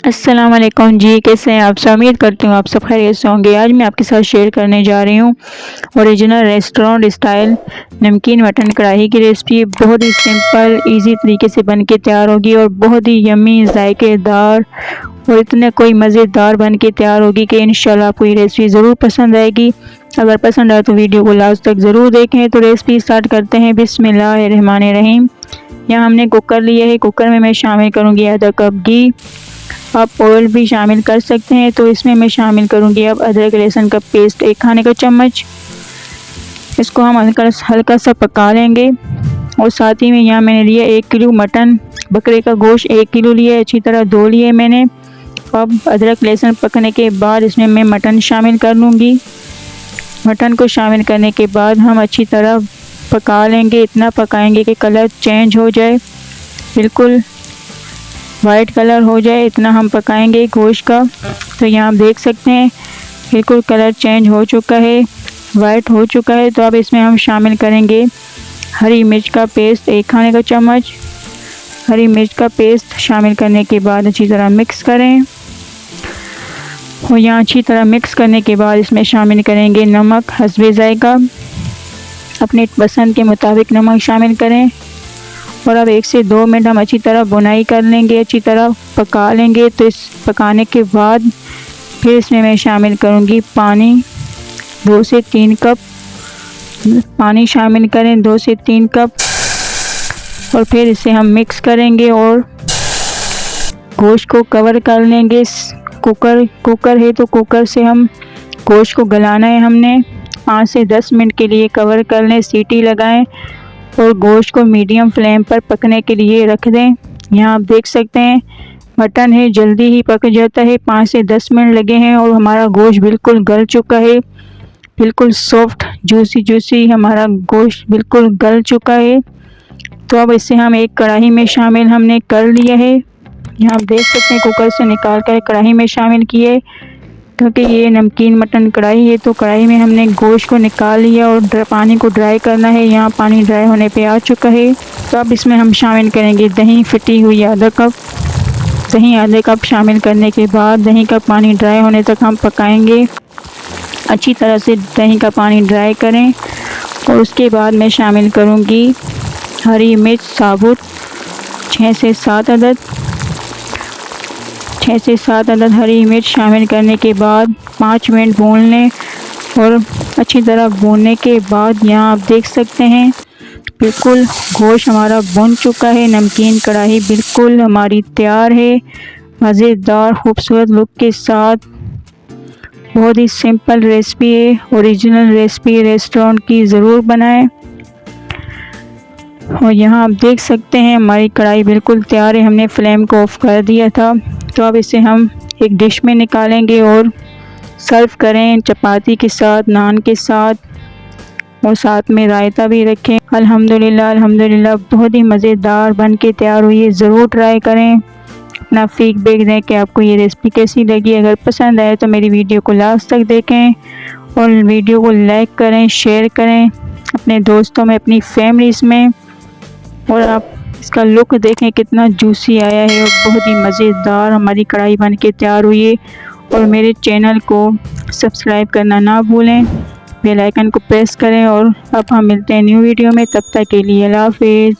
अस्सलाम वालेकुम जी, कैसे हैं आप सब। उम्मीद करती हूँ आप सब खैरियत से होंगे। आज मैं आपके साथ शेयर करने जा रही हूँ ओरिजिनल रेस्टोरेंट स्टाइल नमकीन मटन कढ़ाई की रेसिपी। बहुत ही सिंपल इजी तरीके से बन के तैयार होगी और बहुत ही यम्मी जायकेदार और इतने कोई मज़ेदार बन के तैयार होगी कि इंशाल्लाह आपको ये रेसिपी ज़रूर पसंद आएगी। अगर पसंद आए तो वीडियो को लास्ट तक ज़रूर देखें। तो रेसिपी स्टार्ट करते हैं। बिस्मिल्लाहिर्रहमानिर्रहीम। यहाँ हमने कुकर लिए है। कुकर में मैं शामिल करूँगी आधा कप घी। आप ऑयल भी शामिल कर सकते हैं। तो इसमें मैं शामिल करूंगी अब अदरक लहसुन का पेस्ट 1 खाने का चम्मच। इसको हम हल्का सा पका लेंगे। और साथ ही में यहाँ मैंने लिया 1 किलो मटन, बकरे का गोश्त 1 किलो लिया, अच्छी तरह धो लिए मैंने। अब अदरक लहसुन पकने के बाद इसमें मैं मटन शामिल कर लूँगी। मटन को शामिल करने के बाद हम अच्छी तरह पका लेंगे। इतना पकाएंगे कि कलर चेंज हो जाए, बिल्कुल वाइट कलर हो जाए, इतना हम पकाएंगे गोश्त का। तो यहाँ आप देख सकते हैं बिल्कुल कलर चेंज हो चुका है, वाइट हो चुका है। तो अब इसमें हम शामिल करेंगे हरी मिर्च का पेस्ट 1 खाने का चम्मच। हरी मिर्च का पेस्ट शामिल करने के बाद अच्छी तरह मिक्स करें। और यहाँ अच्छी तरह मिक्स करने के बाद इसमें शामिल करेंगे नमक हस्बे जायका। अपने पसंद के मुताबिक नमक शामिल करें। और अब 1 से 2 मिनट हम अच्छी तरह बुनाई कर लेंगे, अच्छी तरह पका लेंगे। तो इस पकाने के बाद फिर इसमें मैं शामिल करूँगी पानी। 2 से 3 कप पानी शामिल करें, 2 से 3 कप। और फिर इसे हम मिक्स करेंगे और गोश्त को कवर कर लेंगे। कुकर है तो कुकर से हम गोश्त को गलाना है। हमने 5 से 10 मिनट के लिए कवर कर लें, सीटी लगाएं और गोश्त को मीडियम फ्लेम पर पकने के लिए रख दें। यहाँ आप देख सकते हैं मटन है जल्दी ही पक जाता है, 5 से 10 मिनट लगे हैं और हमारा गोश्त बिल्कुल गल चुका है। बिल्कुल सॉफ्ट जूसी हमारा गोश्त बिल्कुल गल चुका है। तो अब इसे हम एक कढ़ाई में शामिल हमने कर लिया है। यहाँ आप देख सकते हैं कुकर से निकाल कर कढ़ाई में शामिल किए, क्योंकि ये नमकीन मटन कढ़ाई है। तो कढ़ाई में हमने गोश्त को निकाल लिया और पानी को ड्राई करना है। यहाँ पानी ड्राई होने पे आ चुका है। तो अब इसमें हम शामिल करेंगे दही फिटी हुई आधा कप। दही आधे कप शामिल करने के बाद दही का पानी ड्राई होने तक हम पकाएंगे। अच्छी तरह से दही का पानी ड्राई करें। और उसके बाद मैं शामिल करूँगी हरी मिर्च साबुत 6 से 7 अदद। 6 से 7 अदद हरी मिर्च शामिल करने के बाद 5 मिनट भून लें। और अच्छी तरह भूनने के बाद यहाँ आप देख सकते हैं बिल्कुल गोश्त हमारा भुन चुका है। नमकीन कढ़ाई बिल्कुल हमारी तैयार है, मज़ेदार खूबसूरत लुक के साथ। बहुत ही सिंपल रेसिपी है, ओरिजिनल रेसिपी रेस्टोरेंट की ज़रूर बनाएं। और यहाँ आप देख सकते हैं हमारी कढ़ाई बिल्कुल तैयार है। हमने फ्लेम को ऑफ कर दिया था। तो अब इसे हम एक डिश में निकालेंगे और सर्व करें चपाती के साथ, नान के साथ, और साथ में रायता भी रखें। अल्हम्दुलिल्लाह बहुत ही मज़ेदार बन के तैयार हुई है। ज़रूर ट्राई करें, अपना फीडबैक दें कि आपको ये रेसिपी कैसी लगी। अगर पसंद आए तो मेरी वीडियो को लास्ट तक देखें और वीडियो को लाइक करें, शेयर करें अपने दोस्तों में, अपनी फैमिलीज़ में। और आप इसका लुक देखें कितना जूसी आया है और बहुत ही मज़ेदार हमारी कढ़ाई बन के तैयार हुई है। और मेरे चैनल को सब्सक्राइब करना ना भूलें, बेल आइकन को प्रेस करें। और अब हम मिलते हैं न्यू वीडियो में, तब तक के लिए अल्लाह हाफ़िज़।